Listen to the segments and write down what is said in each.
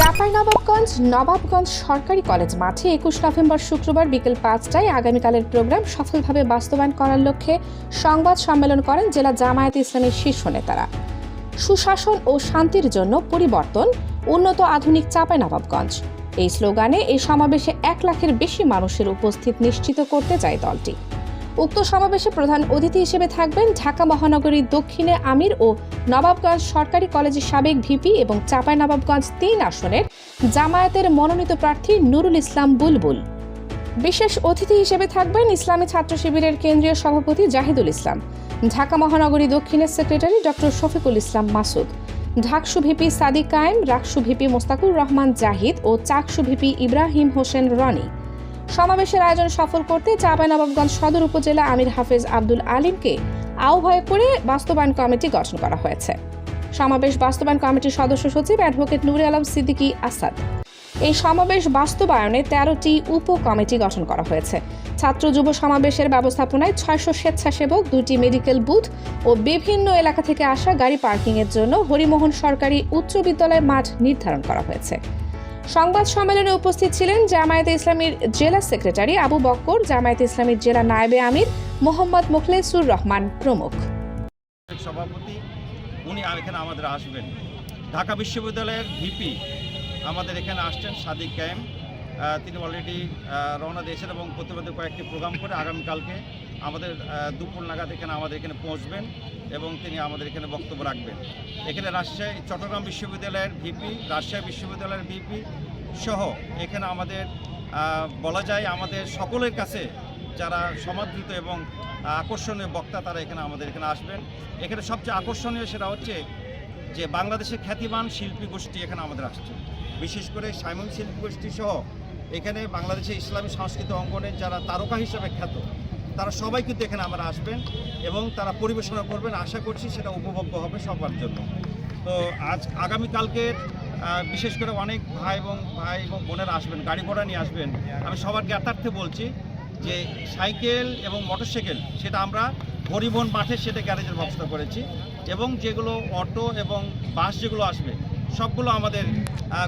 চাঁপাইনবাবগঞ্জ নবাবগঞ্জ সরকারি কলেজ মাঠে ২১ নভেম্বর শুক্রবার বিকেল ৫টায় আগামীকালের প্রোগ্রাম সফলভাবে বাস্তবায়ন করার লক্ষ্যে সংবাদ সম্মেলন করেন জেলা জামায়াতে ইসলামীর শীর্ষ নেতারা। সুশাসন ও শান্তির জন্য পরিবর্তন, উন্নত আধুনিক চাঁপাইনবাবগঞ্জ এই স্লোগানে এই সমাবেশে ১ লাখের বেশি মানুষের উপস্থিত নিশ্চিত করতে চায় দলটি। উক্ত সমাবেশে প্রধান অতিথি হিসেবে থাকবেন ঢাকা মহানগরীর দক্ষিণে আমির ও নবাবগঞ্জ সরকারি কলেজের সাবেক ভিপি এবং চাঁপাইনবাবগঞ্জ ৩ আসনের জামায়াতের মনোনীত প্রার্থী নুরুল ইসলাম বুলবুল। বিশেষ অতিথি হিসেবে থাকবেন ইসলামী ছাত্র শিবিরের কেন্দ্রীয় সভাপতি জাহিদুল ইসলাম, ঢাকা মহানগরী দক্ষিণের secretary doctor Shafiqul Islam Masud, DUCSU VP Sadiq কায়েম, রাকসু ভিপি মোস্তাকুর রহমান জাহিদ ও চাকসু ভিপি ইব্রাহিম হোসেন রনি। সমাবেশের আয়োজন সফল করতে চাঁপাইনবাবগঞ্জ সদর উপজেলা আমির হাফেজ আব্দুল আলিমকে আহ্বায়ক করে বাস্তবায়ন কমিটি গঠন করা হয়েছে। সমাবেশ বাস্তবায়ন কমিটির সদস্য সচিব অ্যাডভোকেট নুরে আলম সিদ্দিকী আসাদ। এই সমাবেশ বাস্তবায়নে ১৩টি উপ কমিটি গঠন করা হয়েছে। ছাত্র যুব সমাবেশের ব্যবস্থাপনায় ৬০০ স্বেচ্ছাসেবক, ২টি মেডিকেল বুথ ও বিভিন্ন এলাকা থেকে আসা গাড়ি পার্কিংয়ের জন্য হরিমোহন সরকারি উচ্চ বিদ্যালয়ের মাঠ নির্ধারণ করা হয়েছে। সংবাদ সম্মেলনে উপস্থিত ছিলেন জামায়াতে ইসলামীর জেলা সেক্রেটারি আবু বক্কর, জামায়াতে ইসলামীর জেলা নায়েবে আমির মোহাম্মদ মুখলেসুর রহমান প্রমুখ। সভাপতি উনি এখানে আমাদের আসবেন। ঢাকা বিশ্ববিদ্যালয়ের ভিপি আমাদের এখানে আসছেন সাদিক কায়েম, তিনি অলরেডি রওনা দিয়েছেন এবং প্রতিবাদে কয়েকটি প্রোগ্রাম করে আগামীকালকে আমাদের দুপুর নাগাদ আমাদের এখানে পৌঁছবেন এবং তিনি আমাদের এখানে বক্তব্য রাখবেন। এখানে চট্টগ্রাম বিশ্ববিদ্যালয়ের ভিপি, রাজশাহী বিশ্ববিদ্যালয়ের ভিপি সহ এখানে আমাদের বলা যায় আমাদের সকলের কাছে যারা সমাদৃত এবং আকর্ষণীয় বক্তা তারা আমাদের এখানে আসবেন। এখানে সবচেয়ে আকর্ষণীয় সেটা হচ্ছে যে বাংলাদেশের খ্যাতিমান শিল্পী গোষ্ঠী এখানে আমাদের আসছে, বিশেষ করে সাইমন শিল্পী গোষ্ঠী সহ এখানে বাংলাদেশের ইসলামী সাংস্কৃতিক অঙ্গনের যারা তারকা হিসেবে খ্যাত তারা সবাই কিন্তু এখানে আমরা আসবেন এবং তারা পরিবেশনা করবেন। আশা করছি সেটা উপভোগ্য হবে সবার জন্য। তো আগামীকালকের বিশেষ করে অনেক ভাই এবং বোনেরা আসবেন, গাড়ি ঘোড়া নিয়ে আসবেন। আমি সবার জ্ঞাতার্থে বলছি যে সাইকেল এবং মোটরসাইকেল সেটা আমরা হরিমোহন মাঠে সেটা গ্যারেজের ব্যবস্থা করেছি এবং যেগুলো অটো এবং বাস যেগুলো আসবে সবগুলো আমাদের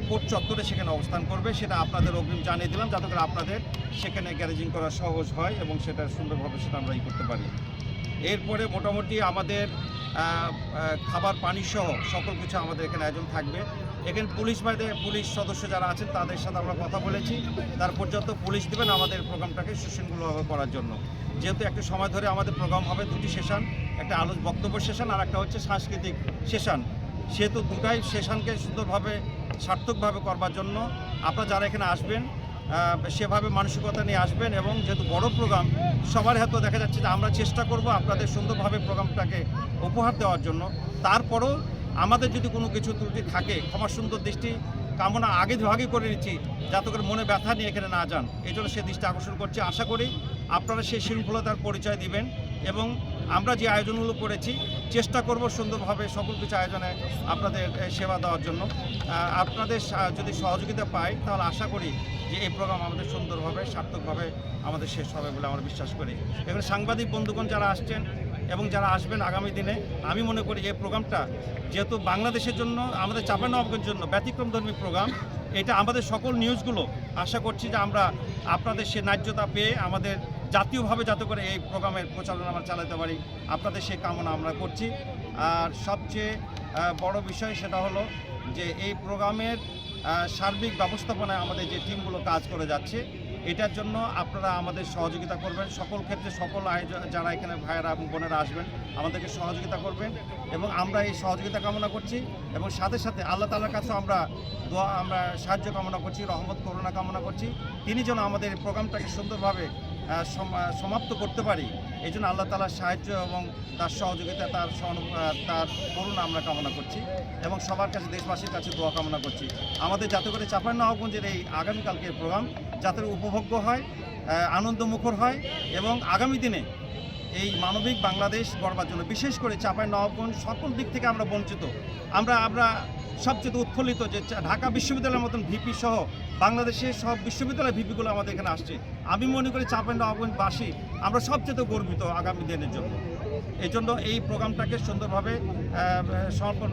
কোর্ট চত্বরে সেখানে অবস্থান করবে। সেটা আপনাদের অগ্রিম জানিয়ে দিলাম যাতে করে আপনাদের সেখানে গ্যারেজিং করা সহজ হয় এবং সেটা সুন্দরভাবে সেটা আমরা করতে পারি। এরপরে মোটামুটি আমাদের খাবার পানি সহ সকল কিছু আমাদের এখানে আয়োজন থাকবে। এখানে পুলিশ সদস্য যারা আছেন তাদের সাথে আমরা কথা বলেছি, তার পর্যন্ত পুলিশ দেবেন আমাদের প্রোগ্রামটাকে সুশৃঙ্খলভাবে করার জন্য। যেহেতু একটা সময় ধরে আমাদের প্রোগ্রাম হবে, 2টি সেশন, একটা বক্তব্য সেশন আর একটা হচ্ছে সাংস্কৃতিক সেশন, সেহেতু দুটাই সেশনকে সুন্দরভাবে সার্থকভাবে করবার জন্য আপনারা যারা এখানে আসবেন সেভাবে মানসিকতা নিয়ে আসবেন এবং যেহেতু বড় প্রোগ্রাম সবার হাতে দেখা যাচ্ছে যে আমরা চেষ্টা করব আপনাদের সুন্দরভাবে প্রোগ্রামটাকে উপহার দেওয়ার জন্য। তারপরও আমাদের যদি কোনো কিছু ত্রুটি থাকে ক্ষমা সুন্দর দৃষ্টি কামনা ভাগে করে নিচ্ছি যাতে করে মনে ব্যথা নিয়ে এখানে না যান, এই জন্য সে দৃষ্টি আকর্ষণ করছি। আশা করি আপনারা সেই শৃঙ্খলতার পরিচয় দিবেন এবং আমরা যে আয়োজনগুলো করেছি চেষ্টা করব সুন্দরভাবে সকল কিছু আয়োজনে আপনাদের সেবা দেওয়ার জন্য। আপনাদের যদি সহযোগিতা পাই তাহলে আশা করি যে এই প্রোগ্রাম আমাদের সুন্দরভাবে সার্থকভাবে আমাদের শেষ হবে বলে আমরা বিশ্বাস করি। এখানে সাংবাদিক বন্ধুগণ যারা আসছেন এবং যারা আসবেন আগামী দিনে, আমি মনে করি এই প্রোগ্রামটা যেহেতু বাংলাদেশের জন্য আমাদের চাঁপাইনবাবগঞ্জের জন্য ব্যতিক্রমধর্মী প্রোগ্রাম, এটা আমাদের সকল নিউজগুলো আশা করছি যে আমরা আপনাদের সে ন্যায্যতা পেয়ে আমাদের জাতীয়ভাবে যাতে করে এই প্রোগ্রামের প্রচারণা আমরা চালাতে পারি আপনাদের সেই কামনা আমরা করছি। আর সবচেয়ে বড় বিষয় সেটা হলো যে এই প্রোগ্রামের সার্বিক ব্যবস্থাপনায় আমাদের যে টিমগুলো কাজ করে যাচ্ছে এটার জন্য আপনারা আমাদের সহযোগিতা করবেন। সকল ক্ষেত্রে সকল আয়োজন যারা এখানে ভাইয়েরা এবং বোনেরা আসবেন আমাদেরকে সহযোগিতা করবেন এবং আমরা এই সহযোগিতা কামনা করছি এবং সাথে সাথে আল্লাহ তাআলার কাছে আমরা সাহায্য কামনা করছি, রহমত করুণা কামনা করছি। তিনি যেন আমাদের এই প্রোগ্রামটাকে সুন্দরভাবে সমাপ্ত করতে পারি, এই জন্য আল্লাহ তাআলার সাহায্য এবং তার সহযোগিতা তার করুণা আমরা কামনা করছি এবং সবার কাছে দেশবাসীর কাছে দোয়া কামনা করছি আমাদের যাতে করে চাঁপাইনবাবগঞ্জের এই আগামীকালকের প্রোগ্রাম যাতে উপভোগ্য হয়, আনন্দমুখর হয় এবং আগামী দিনে এই মানবিক বাংলাদেশ গড়বার জন্য বিশেষ করে চাঁপাইনবাবগঞ্জ সকল দিক থেকে আমরা বঞ্চিত, আমরা সবচেয়ে উৎফুল্লিত যে ঢাকা বিশ্ববিদ্যালয়ের মতন ভিপি সহ বাংলাদেশের সব বিশ্ববিদ্যালয়ের ভিপিগুলো আমাদের এখানে আসছে। আমি মনে করি চাঁপাইনবাবগঞ্জবাসী আমরা সবচেয়ে গর্বিত আগামী দিনের জন্য। এই জন্য এই প্রোগ্রামটাকে সুন্দরভাবে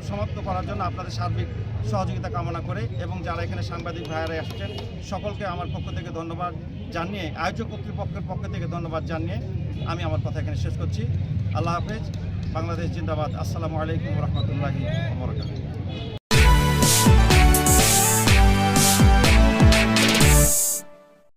সমাপ্ত করার জন্য আপনাদের সার্বিক সহযোগিতা কামনা করে এবং যারা এখানে সাংবাদিক ভাইয়েরা আসছেন সকলকে আমার পক্ষ থেকে ধন্যবাদ জানিয়ে, আয়োজক কর্তৃপক্ষের পক্ষ থেকে ধন্যবাদ জানিয়ে আমি আমার কথা এখানে শেষ করছি। আল্লাহ হাফেজ। বাংলাদেশ জিন্দাবাদ। আসসালামু আলাইকুম রহমতুল্লাহি ওয়া বারাকাতুহু।